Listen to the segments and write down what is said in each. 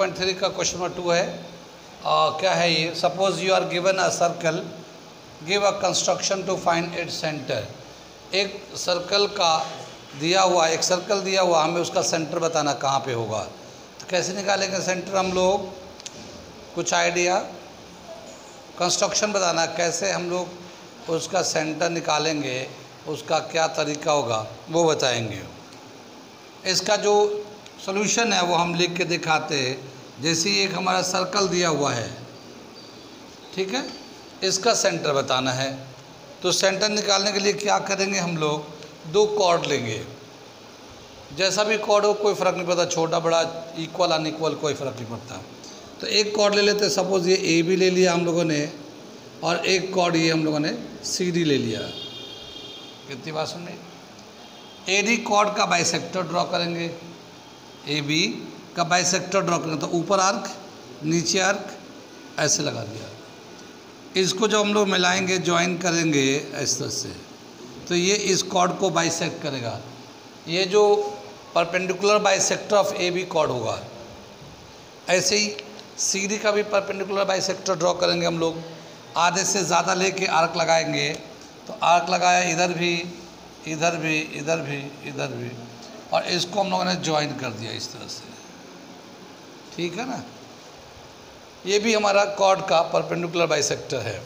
10.3 का question number 2 है। क्या है ये? Suppose you are given a circle, give a construction to find its centre. एक सर्कल का दिया हुआ, एक सर्कल दिया हुआ, हमें उसका सेंटर बताना कहाँ पे होगा। तो कैसे निकालेंगे सेंटर हम लोग? कुछ आइडिया? कंस्ट्रक्शन बताना, कैसे हम लोग उसका सेंटर निकालेंगे, उसका क्या तरीका होगा वो बताएंगे। इसका जो सॉल्यूशन है वो हम लिख के दिखाते हैं। जैसे एक हमारा सर्कल दिया हुआ है, ठीक है, इसका सेंटर बताना है। तो सेंटर निकालने के लिए क्या करेंगे हम लोग? दो कॉर्ड लेंगे, जैसा भी कॉर्ड हो कोई फ़र्क नहीं पड़ता, छोटा बड़ा, इक्वल अनइक्वल, कोई फ़र्क नहीं पड़ता। तो एक कॉर्ड ले लेते हैं, सपोज़ ये ए बी ले लिया हम लोगों ने, और एक कॉर्ड ये हम लोगों ने सी डी ले लिया। कितनी बात सुन में? ए डी कॉर्ड का बाइसेक्टर ड्रॉ करेंगे, ए बी का बाइसेक्टर ड्रॉ करेंगे। तो ऊपर आर्क, नीचे आर्क, ऐसे लगा दिया। इसको जब हम लोग मिलाएंगे, ज्वाइन करेंगे इस तरह से, तो ये इस कॉर्ड को बाइसेक्ट करेगा। ये जो perpendicular bisector of A B chord होगा। ऐसे ही सी डी का भी परपेंडिकुलर बाइसेक्टर ड्रॉ करेंगे हम लोग। आधे से ज़्यादा लेके आर्क लगाएंगे, तो आर्क लगाया इधर भी, इधर भी, इधर भी, इधर भी, और इसको हम लोगों ने ज्वाइन कर दिया इस तरह से। ठीक है ना? ये भी हमारा कॉर्ड का परपेंडिकुलर बाइसेक्टर है।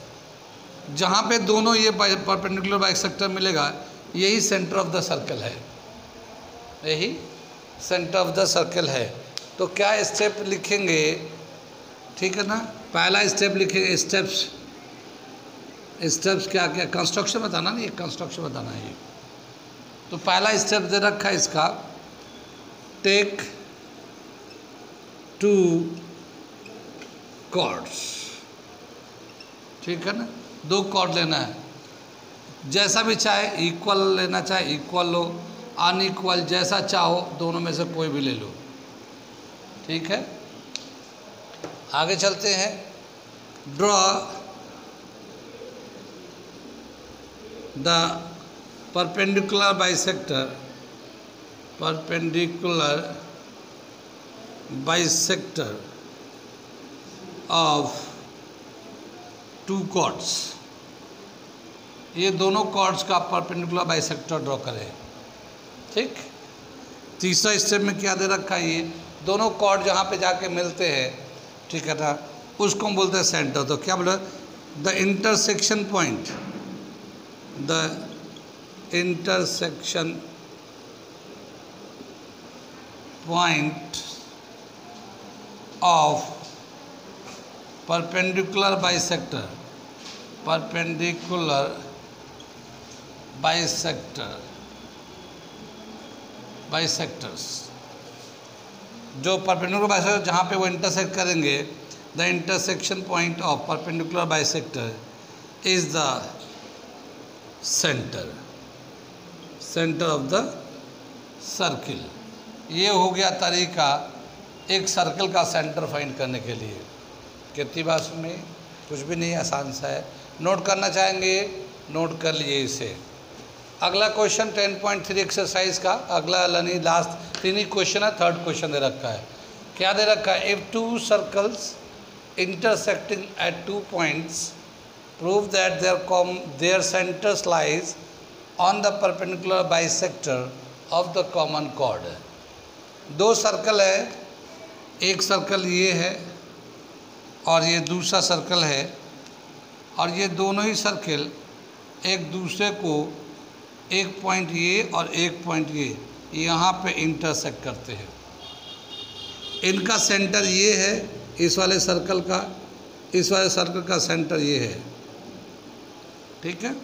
जहाँ पे दोनों ये परपेंडिकुलर बाइसेक्टर मिलेगा, यही सेंटर ऑफ द सर्कल है, यही सेंटर ऑफ द सर्कल है। तो क्या स्टेप लिखेंगे? ठीक है ना? पहला स्टेप लिखेंगे, स्टेप्स क्या क्या, कंस्ट्रक्शन बताना नहीं, कंस्ट्रक्शन बताना है ये। तो पहला स्टेप दे रखा है इसका, टेक टू कॉर्ड्स। ठीक है ना? दो कॉर्ड लेना है, जैसा भी चाहे, इक्वल लेना चाहे इक्वल लो, अनइक्वल जैसा चाहो, दोनों में से कोई भी ले लो। ठीक है, आगे चलते हैं। Draw the perpendicular bisector, perpendicular bisector of two chords. ये दोनों कॉर्ड्स का परपेंडिकुलर बाइसेक्टर ड्रॉ करें। ठीक, तीसरा स्टेप में क्या दे रखा है? ये दोनों कॉर्ड जहाँ पे जाके मिलते हैं, ठीक है ना, उसको हम बोलते हैं सेंटर। तो क्या बोला? The intersection point, the intersection point of perpendicular bisector, perpendicular bisector, bisectors, जो परपेंडिकुलर बाइसेक्टर जहाँ पे वो इंटरसेक्ट करेंगे, the intersection point of perpendicular bisector is the centre, centre of the circle. ये हो गया तरीका एक सर्कल का सेंटर फाइंड करने के लिए। कितनी बात में? कुछ भी नहीं, आसान सा है। नोट करना चाहेंगे, नोट कर लिए इसे। अगला क्वेश्चन 10.3 एक्सरसाइज का अगला यानी लास्ट तीन ही क्वेश्चन है, थर्ड क्वेश्चन दे रखा है। क्या दे रखा है? If two circles intersecting at 2 points prove that there centres lies on the perpendicular bisector of the common chord. दो सर्कल है, एक सर्कल ये है और ये दूसरा सर्कल है, और ये दोनों ही सर्कल एक दूसरे को, एक पॉइंट ये और एक पॉइंट ये, यहाँ पे इंटरसेक्ट करते हैं। इनका सेंटर ये है, इस वाले सर्कल का, इस वाले सर्कल का सेंटर ये है। ठीक है,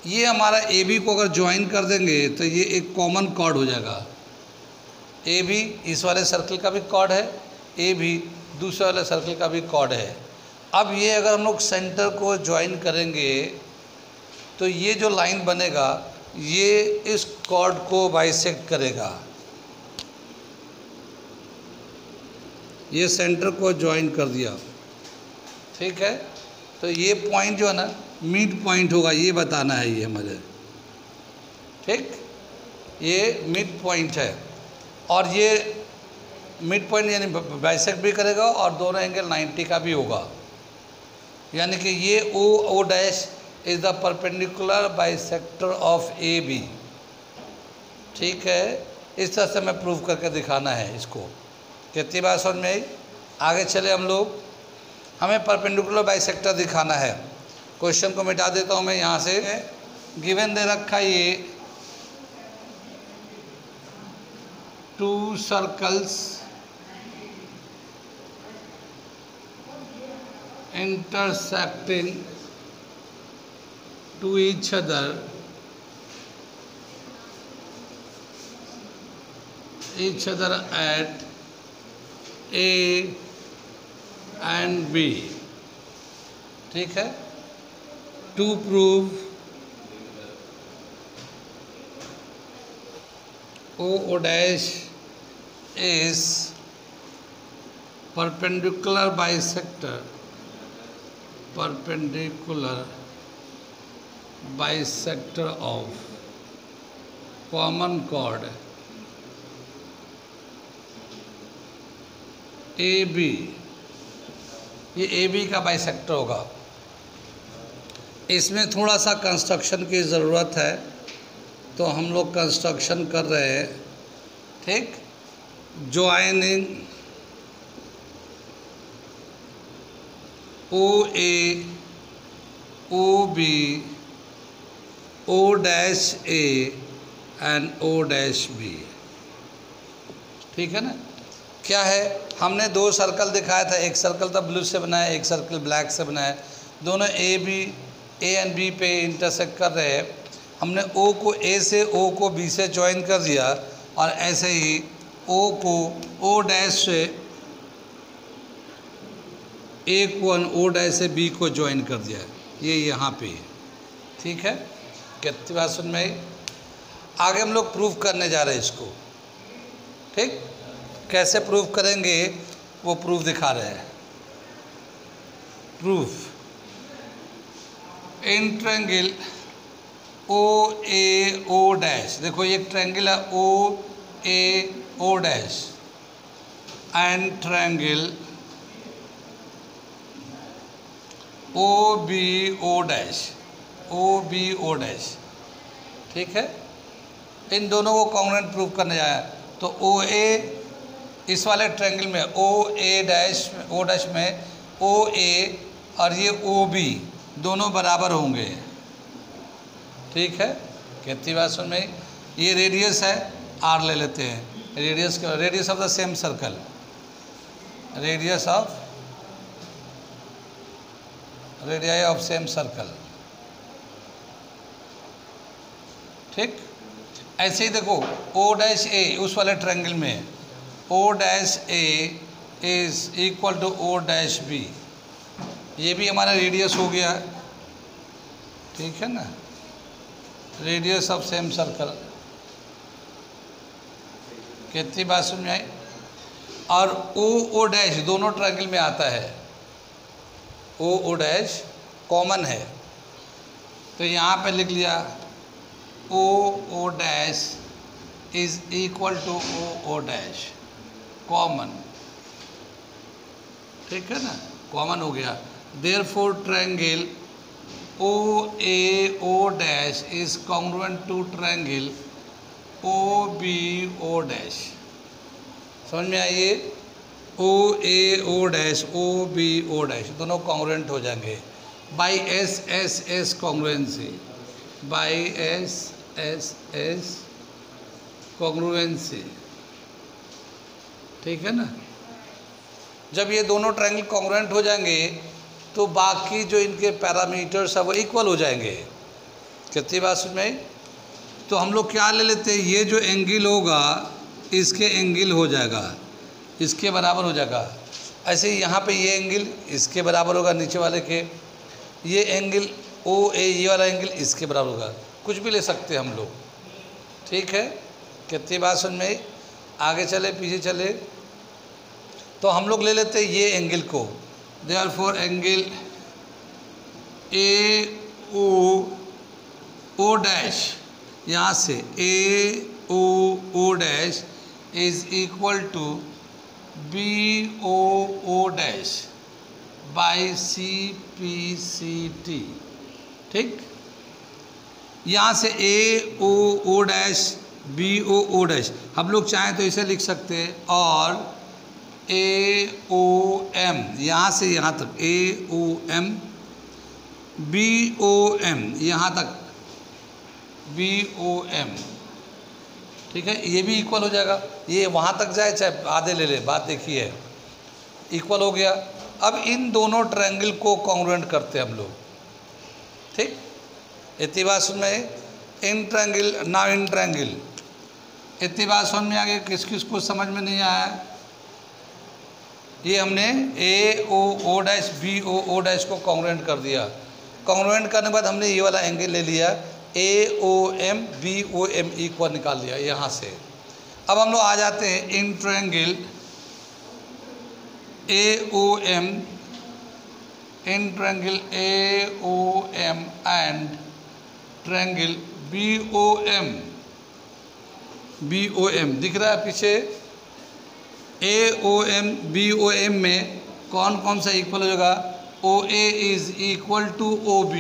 ये हमारा ए बी को अगर ज्वाइन कर देंगे तो ये एक कॉमन कॉर्ड हो जाएगा। ए बी इस वाले सर्कल का भी कॉर्ड है, ए भी दूसरे वाले सर्कल का भी कॉर्ड है। अब ये अगर हम लोग सेंटर को ज्वाइन करेंगे तो ये जो लाइन बनेगा ये इस कॉर्ड को बाइसेक्ट करेगा। ये सेंटर को ज्वाइन कर दिया, ठीक है। तो ये पॉइंट जो है ना मिड पॉइंट होगा, ये बताना है ये हमारे, ठीक, ये मिड पॉइंट है। और ये मिड पॉइंट यानी बाइसेक्ट भी करेगा और दोनों एंगल 90 का भी होगा, यानी कि ये O dash is the perpendicular bisector of A B. ठीक है, इस तरह से हमें प्रूव करके दिखाना है इसको। कितनी बात समझ में आई? आगे चले हम लोग, हमें परपेंडिकुलर बाइसेक्टर दिखाना है। क्वेश्चन को मिटा देता हूँ मैं यहाँ से। गिवन दे रखा ये 2 circles intersecting to each other at A and B। ठीक है, to prove O dash is perpendicular bisector of common chord AB। ये AB का बाइसेक्टर होगा। इसमें थोड़ा सा कंस्ट्रक्शन की ज़रूरत है, तो हम लोग कंस्ट्रक्शन कर रहे हैं। ठीक, joining OA, OB, O dash A and O dash B। ठीक है ना? क्या है, हमने 2 सर्कल दिखाया था, एक सर्कल था ब्लू से बनाया, एक सर्कल ब्लैक से बनाया। दोनों ए एंड बी पे इंटरसेक्ट कर रहे हैं। हमने O को A से, O को B से ज्वाइन कर दिया, और ऐसे ही O को O डैश से A को O डैश से B को ज्वाइन कर दिया, ये यहाँ पे है। ठीक है, कितनी बात सुन में आई? आगे हम लोग प्रूव करने जा रहे हैं इसको। ठीक, कैसे प्रूव करेंगे वो प्रूफ दिखा रहे हैं। Proof in triangle OAO dash, देखो ये एक ट्रायंगल है OAO dash, and triangle OBO dash. ठीक है, इन दोनों को कॉन्ग्रुएंट प्रूव करने जाए तो OA इस वाले ट्रायंगल में O डैश में OA और ये OB दोनों बराबर होंगे। ठीक है, कितनी बात सुन में? ये रेडियस है, R ले लेते हैं। Radius of the same circle, radius of same circle. ठीक, ऐसे ही देखो O डैश A उस वाले ट्रायंगल में O dash A is equal to O dash B, ये भी हमारा रेडियस हो गया। ठीक है ना, रेडियस ऑफ सेम सर्कल। कितनी बात समझ में आई? और O डैश दोनों ट्रायंगल में आता है, O डैश कॉमन है, तो यहाँ पे लिख लिया O dash is equal to O dash common. ठीक है ना, कॉमन हो गया। Therefore triangle OAO dash is congruent to triangle OBO dash. समझ में आइए, OAO डैश OBO डैश दोनों कॉन्ग्रुएंट हो जाएंगे by SSS congruency, by SSS congruency. ठीक है ना, जब ये दोनों ट्रायंगल कॉन्ग्रुएंट हो जाएंगे तो बाकी जो इनके पैरामीटर्स है वो इक्वल हो जाएंगे। कितनी बात समझ में आई? तो हम लोग क्या ले लेते हैं, ये जो एंगल होगा इसके एंगल हो जाएगा, इसके बराबर हो जाएगा। ऐसे ही यहाँ पे ये एंगल इसके बराबर होगा, नीचे वाले के ये एंगल OA ये वाला एंगल इसके बराबर होगा। कुछ भी ले सकते हैं हम लोग। ठीक है, कितनी बात समझ में आई? आगे चले पीछे चले तो हम लोग ले लेते हैं ये एंगल को। देयरफॉर एंगल AO डैश, यहाँ से AO dash is equal to BOO dash by CPCT। ठीक, यहाँ से AOO डैश BOO डैश हम लोग चाहें तो इसे लिख सकते हैं, और AOM यहाँ से यहाँ तक AOM BOM यहाँ तक BOM। ठीक है, ये भी इक्वल हो जाएगा, ये वहाँ तक जाए चाहे आधे ले ले, बात देखिए, इक्वल हो गया। अब इन दोनों ट्रायंगल को कॉन्ग्रुएंट करते हैं हम लोग। ठीक, इतनी बात समझ में, इन ट्रायंगल ना इन ट्रायंगल, इतनी बात समझ में आ गई। किस किस को समझ में नहीं आया? ये हमने AOO डैश BOO डैश को कॉन्ग्रुएंट कर दिया। कॉन्ग्रुएंट करने के बाद हमने ये वाला एंगल ले लिया, AOM BOM इक्वल निकाल लिया यहाँ से। अब हम लोग आ जाते हैं in triangle AOM, in triangle AOM and triangle BOM दिख रहा है पीछे। AOM BOM में कौन कौन सा इक्वल हो जाएगा? OA is equal to OB,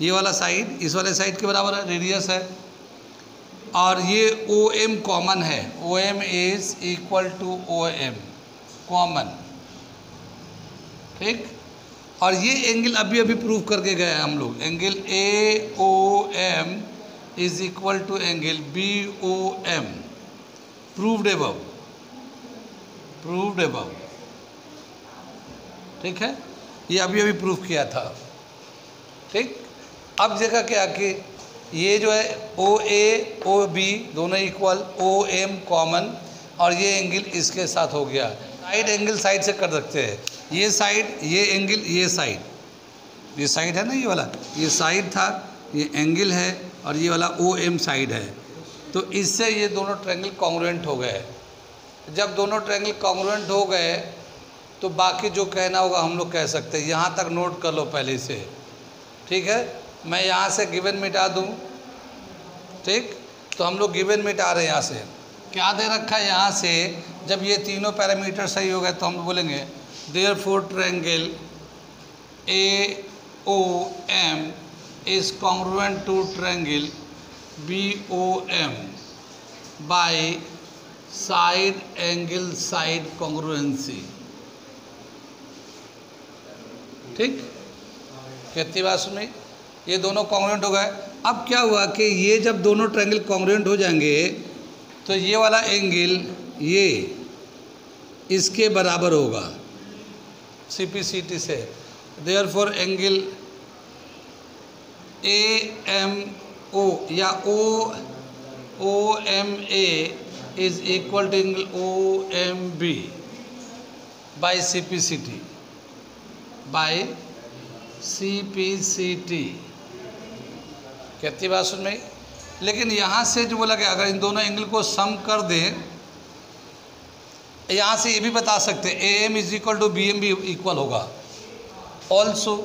ये वाला साइड इस वाले साइड के बराबर है, रेडियस है, और ये OM कॉमन है, OM is equal to OM common. ठीक, और ये एंगल अभी अभी प्रूव करके गए हैं हम लोग, angle AOM is equal to angle BOM, proved above, proved above. ठीक है, ये अभी अभी प्रूव किया था। ठीक, अब देखा क्या कि ये जो है OA OB दोनों इक्वल, OM कॉमन, और ये एंगल इसके साथ हो गया। साइड एंगल साइड से कर सकते हैं, ये साइड, ये एंगल, ये साइड, ये साइड है ना, ये वाला ये साइड था, ये एंगल है, और ये वाला OM साइड है। तो इससे ये दोनों ट्रायंगल कॉन्ग्रुएंट हो गए। जब दोनों ट्रायंगल कॉन्ग्रुएंट हो गए तो बाकी जो कहना होगा हम लोग कह सकते हैं। यहाँ तक नोट कर लो पहले से। ठीक है, मैं यहाँ से गिवन मिटा दूँ। ठीक, तो हम लोग गिवन मिटा रहे हैं। यहाँ से क्या दे रखा है? यहाँ से जब ये तीनों पैरामीटर सही हो गए तो हम बोलेंगे therefore triangle AOM is congruent to triangle BOM by side angle side congruency. ठीक, कितनी बात सुनी? ये दोनों कॉन्ग्रुएंट हो गए। अब क्या हुआ कि ये जब दोनों ट्रायंगल कॉन्ग्रुएंट हो जाएंगे तो ये वाला एंगल ये इसके बराबर होगा CPCT से। देयरफॉर एंगल AMO या OMA is equal to angle OMB by CPCT, by CPCT। कितनी बात सुन में? लेकिन यहाँ से जो बोला कि अगर इन दोनों एंगल को सम कर दें, यहाँ से ये भी बता सकते हैं AM is equal to BM भी इक्वल होगा। Also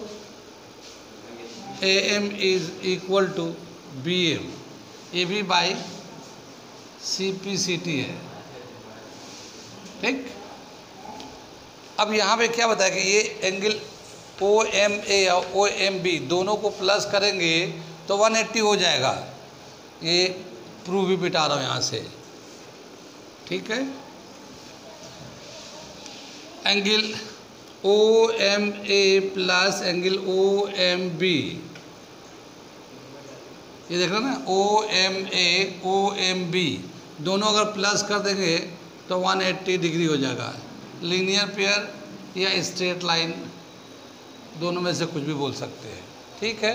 AM is equal to BM, ये भी बाई CPCT है। ठीक, अब यहाँ पे क्या बताया कि ये एंगल OMA या OMB दोनों को प्लस करेंगे तो 180 हो जाएगा। ये प्रूव भी बिठा रहा हूँ यहाँ से। ठीक है, angle OMA plus angle OMB, ये देख रहे हो ना, OMA OMB दोनों अगर प्लस कर देंगे तो 180 डिग्री हो जाएगा। लीनियर पेयर या स्ट्रेट लाइन, दोनों में से कुछ भी बोल सकते हैं। ठीक है,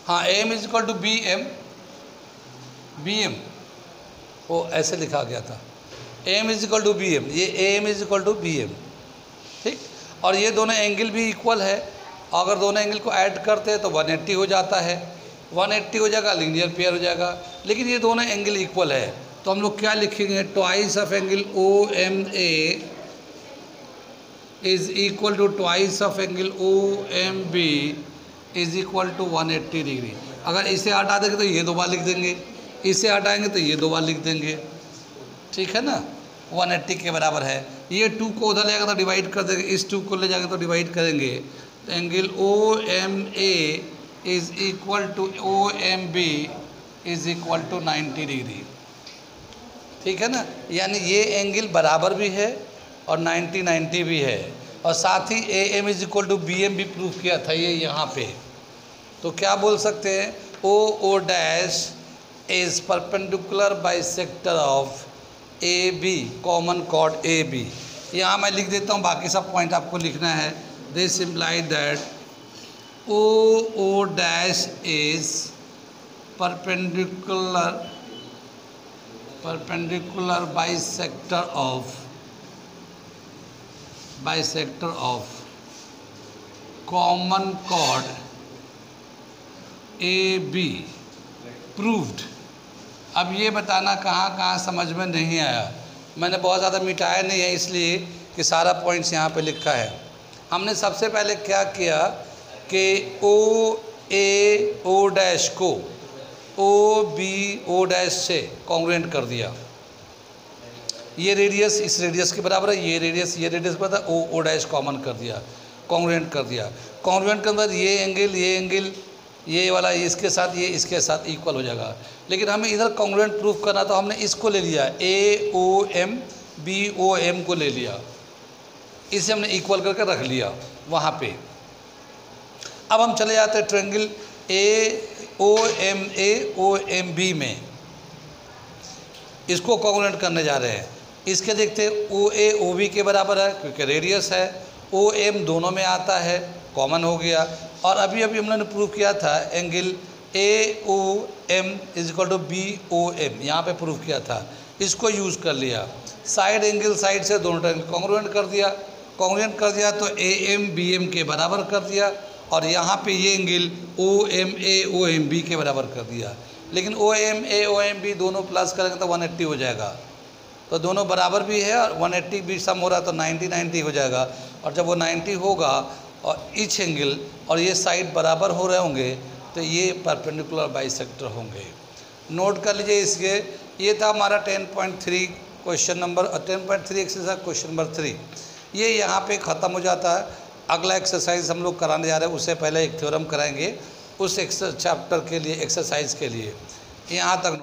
हाँ, AM is equal to BM वो ऐसे लिखा गया था, AM is equal to BM, ये AM is equal to BM। ठीक, और ये दोनों एंगल भी इक्वल है, अगर दोनों एंगल को ऐड करते हैं तो 180 हो जाता है, 180 हो जाएगा, लीनियर पेयर हो जाएगा। लेकिन ये दोनों एंगल इक्वल है तो हम लोग क्या लिखेंगे? Twice of angle OMA is equal to twice of angle OMB is equal to 180 degree. अगर इसे हटा देंगे तो ये दो बार लिख देंगे, इसे हटाएंगे तो ये दो बार लिख देंगे। ठीक है ना, 180 के बराबर है। ये 2 को उधर ले जाएगा तो डिवाइड कर देंगे, इस 2 को ले जाएंगे तो डिवाइड करेंगे, तो angle OMA is equal to OMB is equal to 90 degree. ठीक है ना, यानी ये एंगल बराबर भी है और 90 भी है, और साथ ही AM is equal to BM भी प्रूफ किया था ये यहाँ पे। तो क्या बोल सकते हैं, OO dash is perpendicular bisector of AB, common chord AB। यहाँ मैं लिख देता हूँ, बाकी सब पॉइंट आपको लिखना है। This imply that OO dash is perpendicular bisector of common chord AB proved। अब ये बताना कहाँ कहाँ समझ में नहीं आया, मैंने बहुत ज़्यादा मिटाया नहीं है इसलिए कि सारा पॉइंट्स यहाँ पे लिखा है। हमने सबसे पहले क्या किया कि OA O डैश को OB O डैश से कॉन्ग्रुएंट कर दिया। ये रेडियस इस रेडियस के बराबर है, ये रेडियस के बराबर है, O डैश कॉमन कर दिया, कॉन्ग्रुएंट कर दिया। कॉन्ग्रुएंट करने के बाद ये एंगल ये वाला इसके साथ ये इसके साथ इक्वल हो जाएगा। लेकिन हमें इधर कॉन्ग्रुएंट प्रूफ करना, तो हमने इसको ले लिया, AOM BOM को ले लिया, इसे हमने इक्वल करके रख लिया वहाँ पे। अब हम चले जाते हैं ट्रायंगल AOMA OMB में, इसको कॉन्ग्रुएंट करने जा रहे हैं। इसके देखते हैं OA OB के बराबर है क्योंकि रेडियस है, OM दोनों में आता है, कॉमन हो गया। और अभी हमने प्रूव किया था angle AOM is equal to BOM, यहाँ पे प्रूव किया था, इसको यूज़ कर लिया। साइड एंगल साइड से दोनों ट्रायंगल कॉन्ग्रुएंट कर दिया, तो AM BM के बराबर कर दिया, और यहाँ पे ये एंगल OMA OMB के बराबर कर दिया। लेकिन OMA OMB दोनों प्लस करेंगे तो 180 हो जाएगा, तो दोनों बराबर भी है और 180 भी सम हो रहा है तो 90 हो जाएगा। और जब वो 90 होगा और ईच एंगल और ये साइड बराबर हो रहे होंगे तो ये परपेंडिकुलर बाइसेक्टर होंगे। नोट कर लीजिए इसके, ये था हमारा 10.3 question number 10.3 exercise question number 3। ये यहाँ पे ख़त्म हो जाता है। अगला एक्सरसाइज हम लोग कराने जा रहे हैं, उससे पहले एक थ्योरम कराएंगे उस चैप्टर के लिए, एक्सरसाइज के लिए। यहाँ तक